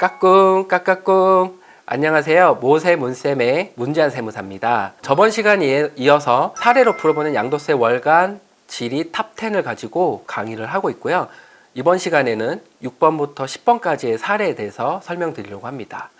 까꿍 까까꿍. 안녕하세요. 모세 문쌤의 문제한 세무사입니다. 저번 시간에 이어서 사례로 풀어보는 양도세 월간 질의 탑10을 가지고 강의를 하고 있고요. 이번 시간에는 6번부터 10번까지의 사례에 대해서 설명드리려고 합니다.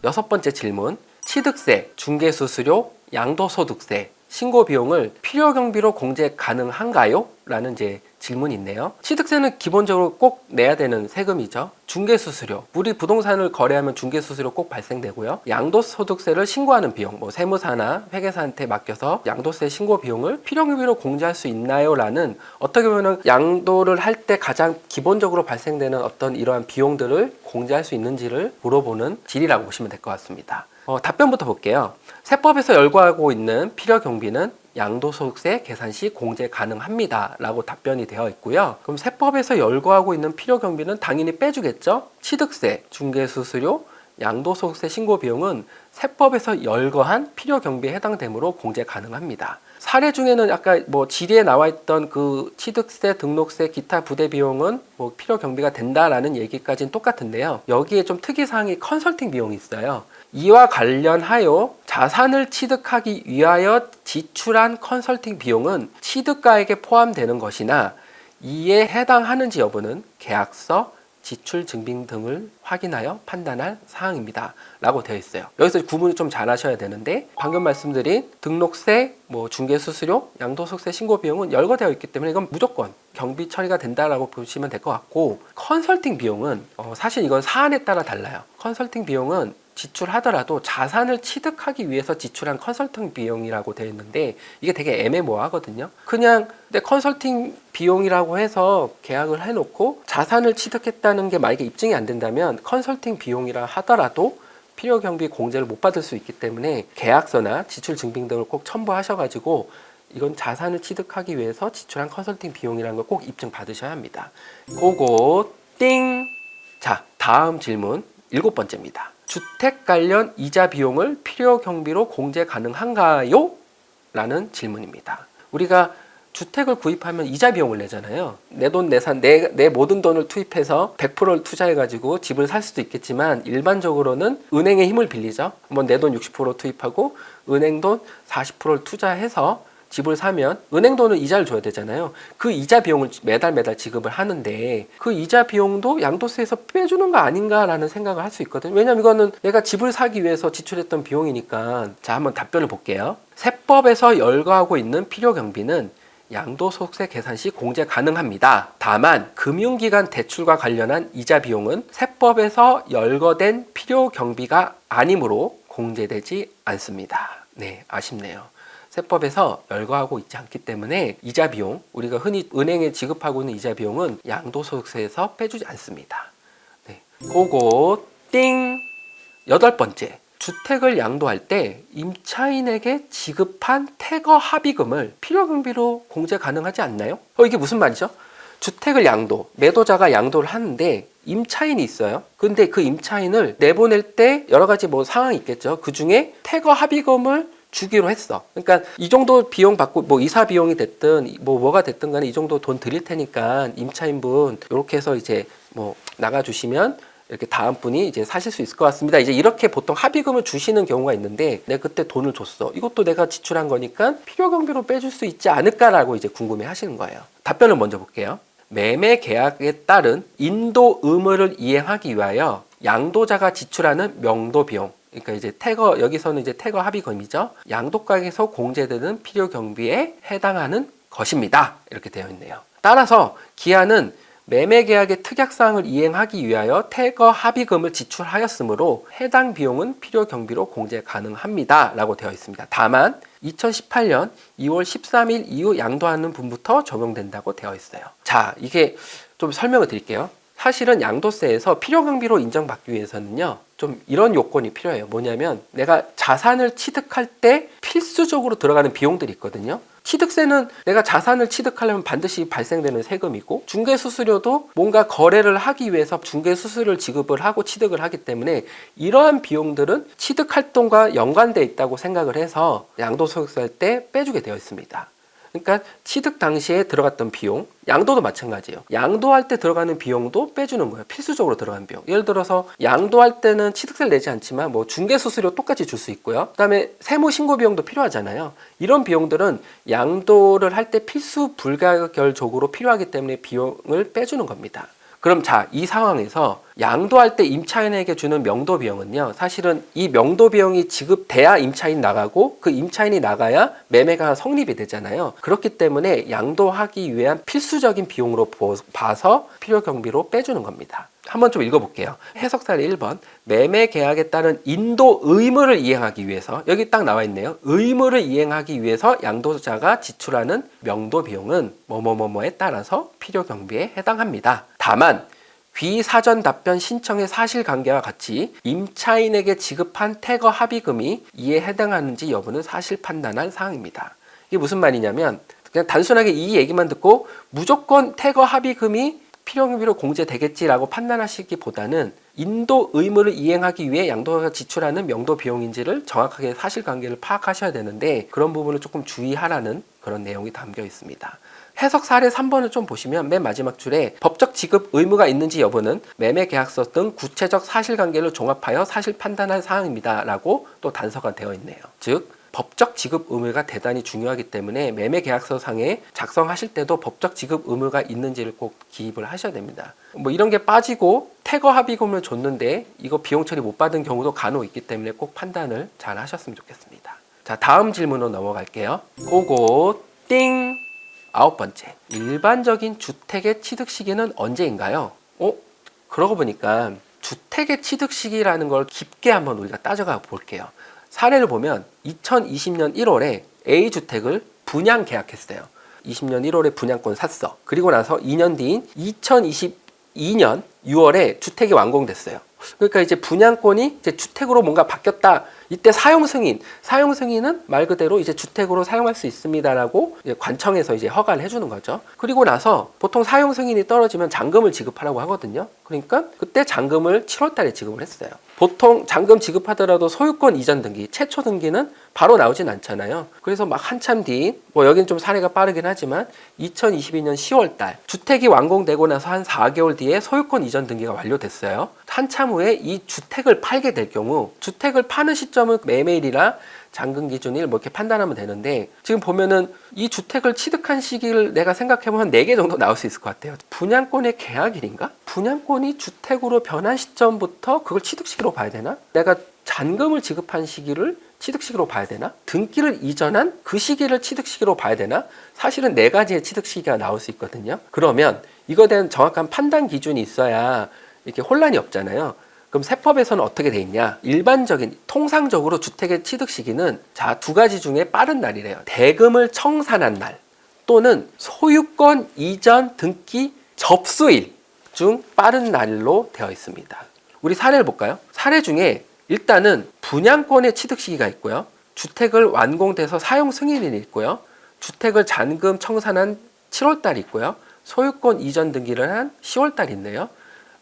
여섯 번째 질문, 취득세, 중개수수료, 양도소득세, 신고 비용을 필요경비로 공제 가능한가요? 라는 이제 질문이 있네요. 취득세는 기본적으로 꼭 내야 되는 세금이죠. 중개수수료, 우리 부동산을 거래하면 중개수수료 꼭 발생되고요. 양도소득세를 신고하는 비용, 세무사나 회계사한테 맡겨서 양도세 신고 비용을 필요경비로 공제할 수 있나요? 라는, 어떻게 보면 양도를 할 때 가장 기본적으로 발생되는 어떤 이러한 비용들을 공제할 수 있는지를 물어보는 질의라고 보시면 될 것 같습니다. 답변부터 볼게요. 세법에서 열거하고 있는 필요경비는 양도소득세 계산 시 공제 가능합니다 라고 답변이 되어 있고요. 그럼 세법에서 열거하고 있는 필요경비는 당연히 빼주겠죠. 취득세, 중개수수료, 양도소득세 신고 비용은 세법에서 열거한 필요경비에 해당되므로 공제 가능합니다. 사례 중에는 아까 질의에 나와 있던 그 취득세, 등록세, 기타 부대 비용은 필요경비가 된다라는 얘기까지는 똑같은데요. 여기에 좀 특이사항이 컨설팅 비용이 있어요. 이와 관련하여 자산을 취득하기 위하여 지출한 컨설팅 비용은 취득가액에 포함되는 것이나 이에 해당하는지 여부는 계약서, 지출 증빙 등을 확인하여 판단할 사항입니다 라고 되어 있어요. 여기서 구분을 좀 잘 하셔야 되는데, 방금 말씀드린 등록세, 중개수수료, 양도소득세 신고 비용은 열거되어 있기 때문에 이건 무조건 경비 처리가 된다라고 보시면 될 것 같고, 컨설팅 비용은 사실 이건 사안에 따라 달라요. 컨설팅 비용은 지출하더라도 자산을 취득하기 위해서 지출한 컨설팅 비용이라고 되어 있는데, 이게 되게 애매모호하거든요. 그냥 내 컨설팅 비용이라고 해서 계약을 해놓고 자산을 취득했다는 게 만약에 입증이 안 된다면 컨설팅 비용이라 하더라도 필요경비 공제를 못 받을 수 있기 때문에 계약서나 지출 증빙 등을 꼭 첨부하셔가지고 이건 자산을 취득하기 위해서 지출한 컨설팅 비용이라는 걸 꼭 입증 받으셔야 합니다. 그거 띵! 자, 다음 질문 7번째입니다. 주택 관련 이자 비용을 필요경비로 공제 가능한가요? 라는 질문입니다. 우리가 주택을 구입하면 이자 비용을 내잖아요. 내 돈 내산, 내 모든 돈을 투입해서 100%를 투자해가지고 집을 살 수도 있겠지만, 일반적으로는 은행의 힘을 빌리죠. 내 돈 60% 투입하고 은행 돈 40%를 투자해서 집을 사면 은행 돈은 이자를 줘야 되잖아요. 그 이자 비용을 매달 지급을 하는데, 그 이자 비용도 양도세에서 빼주는 거 아닌가라는 생각을 할 수 있거든요. 왜냐면 이거는 내가 집을 사기 위해서 지출했던 비용이니까. 자, 한번 답변을 볼게요. 세법에서 열거하고 있는 필요경비는 양도소득세 계산 시 공제 가능합니다. 다만 금융기관 대출과 관련한 이자 비용은 세법에서 열거된 필요경비가 아니므로 공제되지 않습니다. 네, 아쉽네요. 세법에서 열거하고 있지 않기 때문에 이자 비용, 우리가 흔히 은행에 지급하고 있는 이자 비용은 양도소득세에서 빼주지 않습니다. 네, 그거 띵! 8번째, 주택을 양도할 때 임차인에게 지급한 퇴거 합의금을 필요경비로 공제 가능하지 않나요? 이게 무슨 말이죠? 주택을 매도자가 양도를 하는데 임차인이 있어요. 근데 그 임차인을 내보낼 때 여러 가지 상황이 있겠죠. 그 중에 퇴거 합의금을 주기로 했어. 그러니까 이 정도 비용 받고 이사 비용이 됐든 뭐가 됐든 간에 이 정도 돈 드릴 테니까 임차인분 이렇게 해서 이제 나가주시면 이렇게 다음 분이 이제 사실 수 있을 것 같습니다. 이제 이렇게 보통 합의금을 주시는 경우가 있는데, 내가 그때 돈을 줬어. 이것도 내가 지출한 거니까 필요경비로 빼줄 수 있지 않을까라고 이제 궁금해 하시는 거예요. 답변을 먼저 볼게요. 매매 계약에 따른 인도 의무를 이행하기 위하여 양도자가 지출하는 명도 비용, 그러니까 이제 여기서는 이제 퇴거 합의금이죠. 양도가액에서 공제되는 필요경비에 해당하는 것입니다. 이렇게 되어 있네요. 따라서 기한은 매매계약의 특약사항을 이행하기 위하여 퇴거 합의금을 지출하였으므로 해당 비용은 필요경비로 공제 가능합니다 라고 되어 있습니다. 다만 2018년 2월 13일 이후 양도하는 분부터 적용된다고 되어 있어요. 자, 이게 좀 설명을 드릴게요. 사실은 양도세에서 필요경비로 인정받기 위해서는요, 좀 이런 요건이 필요해요. 뭐냐면 내가 자산을 취득할 때 필수적으로 들어가는 비용들이 있거든요. 취득세는 내가 자산을 취득하려면 반드시 발생되는 세금이고, 중개수수료도 뭔가 거래를 하기 위해서 중개수수료를 지급을 하고 취득을 하기 때문에 이러한 비용들은 취득활동과 연관되어 있다고 생각을 해서 양도소득세 할 때 빼주게 되어 있습니다. 그러니까 취득 당시에 들어갔던 비용, 양도도 마찬가지예요. 양도할 때 들어가는 비용도 빼주는 거예요. 필수적으로 들어가는 비용. 예를 들어서 양도할 때는 취득세를 내지 않지만 뭐 중개수수료 똑같이 줄 수 있고요. 그다음에 세무 신고 비용도 필요하잖아요. 이런 비용들은 양도를 할 때 필수 불가결적으로 필요하기 때문에 비용을 빼주는 겁니다. 그럼 자, 이 상황에서 양도할 때 임차인에게 주는 명도 비용은요, 사실은 이 명도 비용이 지급돼야 임차인 나가고 그 임차인이 나가야 매매가 성립이 되잖아요. 그렇기 때문에 양도하기 위한 필수적인 비용으로 봐서 필요 경비로 빼주는 겁니다. 한번 좀 읽어볼게요. 해석 사례 1번. 매매 계약에 따른 인도 의무를 이행하기 위해서, 여기 딱 나와 있네요. 의무를 이행하기 위해서 양도자가 지출하는 명도 비용은 뭐뭐뭐뭐에 따라서 필요 경비에 해당합니다. 다만 귀 사전 답변 신청의 사실관계와 같이 임차인에게 지급한 퇴거 합의금이 이에 해당하는지 여부는 사실 판단할 사항입니다. 이게 무슨 말이냐면 그냥 단순하게 이 얘기만 듣고 무조건 퇴거 합의금이 필요경비로 공제되겠지라고 판단하시기보다는 인도 의무를 이행하기 위해 양도자가 지출하는 명도 비용인지를 정확하게 사실관계를 파악하셔야 되는데 그런 부분을 조금 주의하라는 그런 내용이 담겨 있습니다. 해석 사례 3번을 좀 보시면 맨 마지막 줄에 법적 지급 의무가 있는지 여부는 매매 계약서 등 구체적 사실관계를 종합하여 사실 판단할 사항입니다 라고 또 단서가 되어 있네요. 즉 법적 지급 의무가 대단히 중요하기 때문에 매매 계약서 상에 작성하실 때도 법적 지급 의무가 있는지를 꼭 기입을 하셔야 됩니다. 뭐 이런 게 빠지고 퇴거 합의금을 줬는데 이거 비용 처리 못 받은 경우도 간혹 있기 때문에 꼭 판단을 잘 하셨으면 좋겠습니다. 자, 다음 질문으로 넘어갈게요. 고고 띵! 9번째. 일반적인 주택의 취득 시기는 언제인가요? 그러고 보니까 주택의 취득 시기라는 걸 깊게 한번 우리가 따져가 볼게요. 사례를 보면 2020년 1월에 A주택을 분양 계약했어요. 20년 1월에 분양권 샀어. 그리고 나서 2년 뒤인 2022년 6월에 주택이 완공됐어요. 그러니까 이제 분양권이 이제 주택으로 뭔가 바뀌었다. 이때 사용 승인은 말 그대로 이제 주택으로 사용할 수 있습니다라고 이제 관청에서 이제 허가를 해주는 거죠. 그리고 나서 보통 사용 승인이 떨어지면 잔금을 지급하라고 하거든요. 그러니까 그때 잔금을 7월달에 지급을 했어요. 보통 잔금 지급하더라도 소유권 이전 등기, 최초 등기는 바로 나오진 않잖아요. 그래서 막 한참 뒤, 뭐 여긴 좀 사례가 빠르긴 하지만 2022년 10월달 주택이 완공되고 나서 한 4개월 뒤에 소유권 이전 등기가 완료됐어요. 한참 후에 이 주택을 팔게 될 경우 주택을 파는 시점은 매매일이라 잔금 기준일 뭐 이렇게 판단하면 되는데 지금 보면은 이 주택을 취득한 시기를 내가 생각해보면 4개 정도 나올 수 있을 것 같아요. 분양권의 계약일인가? 분양권이 주택으로 변한 시점부터 그걸 취득시기로 봐야 되나? 내가 잔금을 지급한 시기를 취득시기로 봐야 되나? 등기를 이전한 그 시기를 취득시기로 봐야 되나? 사실은 4가지의 취득시기가 나올 수 있거든요. 그러면 이거에 대한 정확한 판단 기준이 있어야 이렇게 혼란이 없잖아요. 그럼 세법에서는 어떻게 돼 있냐? 일반적인 통상적으로 주택의 취득 시기는 자, 2가지 중에 빠른 날이래요. 대금을 청산한 날 또는 소유권 이전 등기 접수일 중 빠른 날로 되어 있습니다. 우리 사례를 볼까요? 사례 중에 일단은 분양권의 취득 시기가 있고요. 주택을 완공돼서 사용 승인이 있고요. 주택을 잔금 청산한 7월달이 있고요. 소유권 이전 등기를 한 10월달이 있네요.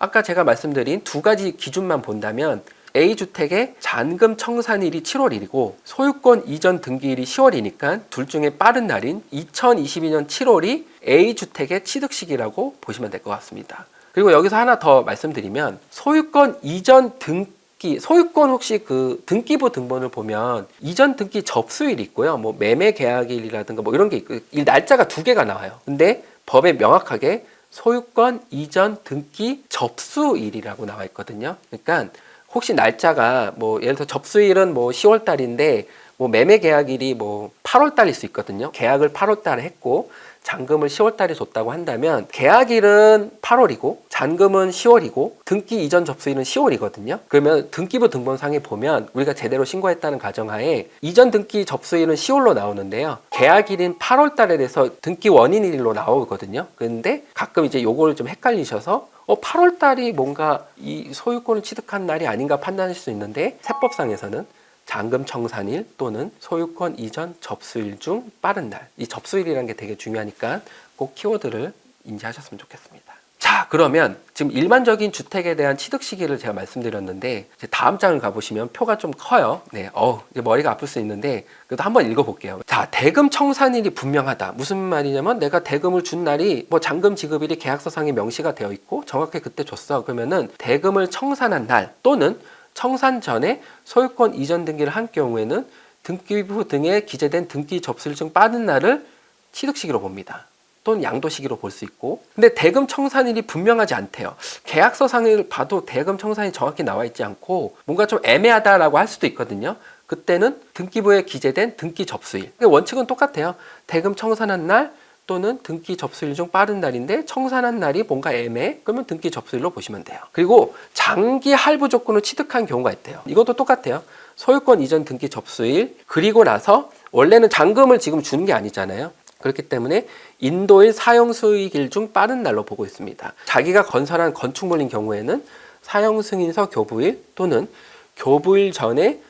아까 제가 말씀드린 2가지 기준만 본다면 A주택의 잔금 청산일이 7월일이고 소유권 이전 등기일이 10월이니까 둘 중에 빠른 날인 2022년 7월이 A주택의 취득시기라고 보시면 될 것 같습니다. 그리고 여기서 하나 더 말씀드리면 소유권 이전 등기, 소유권 혹시 그 등기부 등본을 보면 이전 등기 접수일이 있고요. 뭐 매매 계약일이라든가 뭐 이런 게 있고 이 날짜가 2개가 나와요. 근데 법에 명확하게 소유권 이전 등기 접수일이라고 나와 있거든요. 그러니까 혹시 날짜가 뭐 예를 들어 접수일은 뭐 10월 달인데 뭐 매매 계약일이 뭐 8월 달일 수 있거든요. 계약을 8월 달에 했고 잔금을 10월 달에 줬다고 한다면 계약일은 8월이고 잔금은 10월이고 등기 이전 접수일은 10월이거든요. 그러면 등기부 등본상에 보면 우리가 제대로 신고했다는 가정하에 이전 등기 접수일은 10월로 나오는데요. 계약일인 8월 달에 대해서 등기 원인일로 나오거든요. 그런데 가끔 이제 요거를 좀 헷갈리셔서 8월 달이 뭔가 이 소유권을 취득한 날이 아닌가 판단하실 수 있는데 세법상에서는 잔금 청산일 또는 소유권 이전 접수일 중 빠른 날. 이 접수일이라는 게 되게 중요하니까 꼭 키워드를 인지하셨으면 좋겠습니다. 자, 그러면 지금 일반적인 주택에 대한 취득 시기를 제가 말씀드렸는데 이제 다음 장을 가보시면 표가 좀 커요. 네, 이제 머리가 아플 수 있는데 그래도 한번 읽어볼게요. 자, 자, 대금 청산일이 분명하다. 무슨 말이냐면 내가 대금을 준 날이 뭐 잔금 지급일이 계약서상에 명시가 되어 있고 정확히 그때 줬어. 그러면은 대금을 청산한 날 또는 청산 전에 소유권 이전 등기를 한 경우에는 등기부 등에 기재된 등기 접수일증 빠른 날을 취득시기로 봅니다. 또는 양도시기로 볼 수 있고. 근데 대금 청산일이 분명하지 않대요. 계약서상을 봐도 대금 청산이 정확히 나와 있지 않고 뭔가 좀 애매하다라고 할 수도 있거든요. 그때는 등기부에 기재된 등기 접수일. 원칙은 똑같아요. 대금 청산한 날 또는 등기 접수일 중 빠른 날인데 청산한 날이 뭔가 애매해? 그러면 등기 접수일로 보시면 돼요. 그리고 장기 할부 조건을 취득한 경우가 있대요. 이것도 똑같아요. 소유권 이전 등기 접수일 그리고 나서 원래는 잔금을 지금 주는 게 아니잖아요. 그렇기 때문에 인도일 사용수익일 중 빠른 날로 보고 있습니다. 자기가 건설한 건축물인 경우에는 사용승인서 교부일 또는 교부일 전에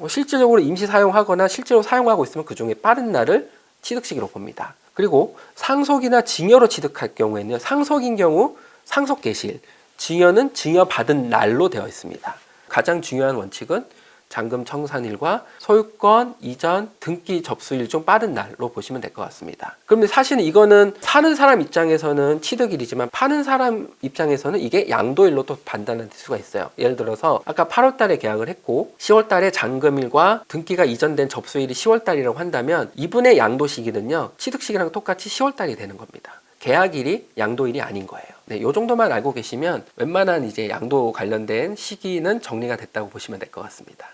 실질적으로 임시 사용하거나 실제로 사용하고 있으면 그 중에 빠른 날을 취득시기로 봅니다. 그리고 상속이나 증여로 취득할 경우에는 상속인 경우 상속 개시일, 증여는 증여받은 날로 되어 있습니다. 가장 중요한 원칙은 잔금 청산일과 소유권 이전 등기 접수일 중 빠른 날로 보시면 될 것 같습니다. 그런데 사실은 이거는 사는 사람 입장에서는 취득일이지만 파는 사람 입장에서는 이게 양도일로 또 판단할 수가 있어요. 예를 들어서 아까 8월 달에 계약을 했고 10월 달에 잔금일과 등기가 이전된 접수일이 10월 달이라고 한다면 이분의 양도 시기는요 취득 시기랑 똑같이 10월 달이 되는 겁니다. 계약일이 양도일이 아닌 거예요. 네, 요 정도만 알고 계시면 웬만한 이제 양도 관련된 시기는 정리가 됐다고 보시면 될 것 같습니다.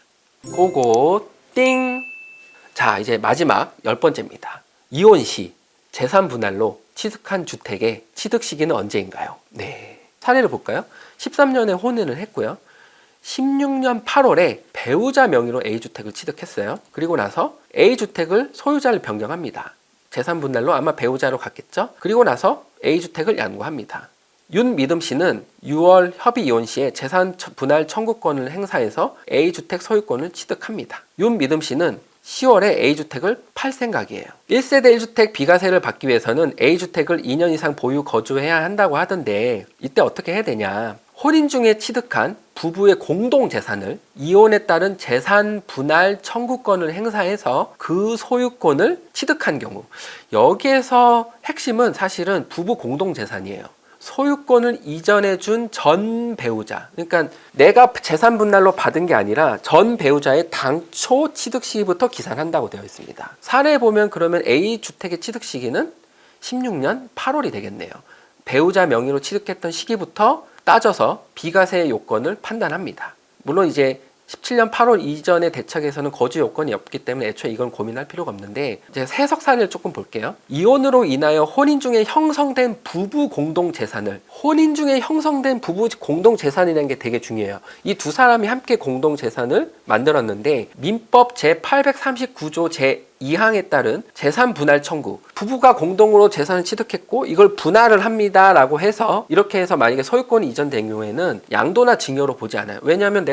고고 띵! 자, 이제 마지막 10번째입니다. 이혼 시 재산 분할로 취득한 주택의 취득 시기는 언제인가요? 네, 사례를 볼까요? 13년에 혼인을 했고요. 16년 8월에 배우자 명의로 A주택을 취득했어요. 그리고 나서 A주택을 소유자를 변경합니다. 재산 분할로 아마 배우자로 갔겠죠? 그리고 나서 A주택을 양도합니다. 윤미듬 씨는 6월 협의 이혼 시에 재산 분할 청구권을 행사해서 A주택 소유권을 취득합니다. 윤미듬 씨는 10월에 A주택을 팔 생각이에요. 1세대 1주택 비과세를 받기 위해서는 A주택을 2년 이상 보유 거주해야 한다고 하던데 이때 어떻게 해야 되냐? 혼인 중에 취득한 부부의 공동재산을 이혼에 따른 재산 분할 청구권을 행사해서 그 소유권을 취득한 경우, 여기에서 핵심은 사실은 부부 공동재산이에요. 소유권을 이전해 준 전 배우자, 그러니까 내가 재산 분할로 받은 게 아니라 전 배우자의 당초 취득 시기부터 기산한다고 되어 있습니다. 사례에 보면 그러면 A주택의 취득 시기는 16년 8월이 되겠네요. 배우자 명의로 취득했던 시기부터 따져서 비과세 요건을 판단합니다. 물론 이제 17년 8월 이전의 대책에서는 거주 요건이 없기 때문에 애초에 이건 고민할 필요가 없는데 이제 세석 사례를 조금 볼게요. 이혼으로 인하여 혼인 중에 형성된 부부 공동 재산을, 혼인 중에 형성된 부부 공동 재산이라는 게 되게 중요해요. 이 두 사람이 함께 공동 재산을 만들었는데 민법 제839조 제2항에 따른 재산 분할 청구, 부부가 공동으로 재산을 취득했고 이걸 분할을 합니다 라고 해서 이렇게 해서 만약에 소유권이 이전된 경우에는 양도나 증여로 보지 않아요. 왜냐하면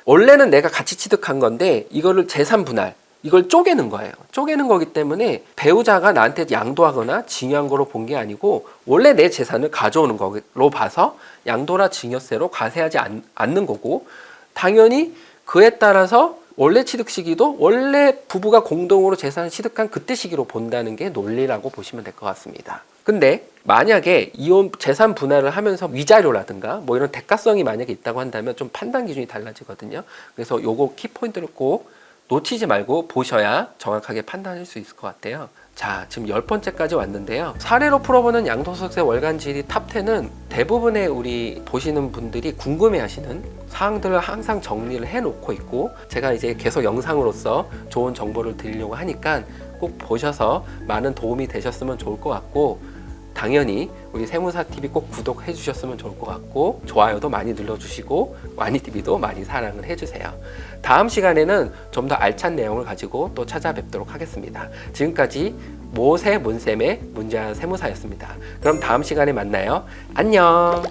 원래는 내가 같이 취득한 건데 이거를 재산 분할, 이걸 쪼개는 거예요. 쪼개는 거기 때문에 배우자가 나한테 양도하거나 증여한 거로 본 게 아니고 원래 내 재산을 가져오는 거로 봐서 양도나 증여세로 과세하지 않는 거고, 당연히 그에 따라서 원래 취득 시기도 원래 부부가 공동으로 재산을 취득한 그때 시기로 본다는 게 논리라고 보시면 될 것 같습니다. 근데 만약에 이혼 재산 분할을 하면서 위자료라든가 뭐 이런 대가성이 만약에 있다고 한다면 좀 판단 기준이 달라지거든요. 그래서 요거 키포인트를 꼭 놓치지 말고 보셔야 정확하게 판단할 수 있을 것 같아요. 자, 지금 10번째까지 왔는데요. 사례로 풀어보는 양도소득세 월간지리 탑10은 대부분의 우리 보시는 분들이 궁금해하시는 사항들을 항상 정리를 해놓고 있고, 제가 이제 계속 영상으로서 좋은 정보를 드리려고 하니까 꼭 보셔서 많은 도움이 되셨으면 좋을 것 같고, 당연히 우리 세무사TV 꼭 구독해 주셨으면 좋을 것 같고, 좋아요도 많이 눌러주시고 와니TV도 많이 사랑을 해주세요. 다음 시간에는 좀 더 알찬 내용을 가지고 또 찾아뵙도록 하겠습니다. 지금까지 모세 문쌤의 문제한 세무사였습니다. 그럼 다음 시간에 만나요. 안녕.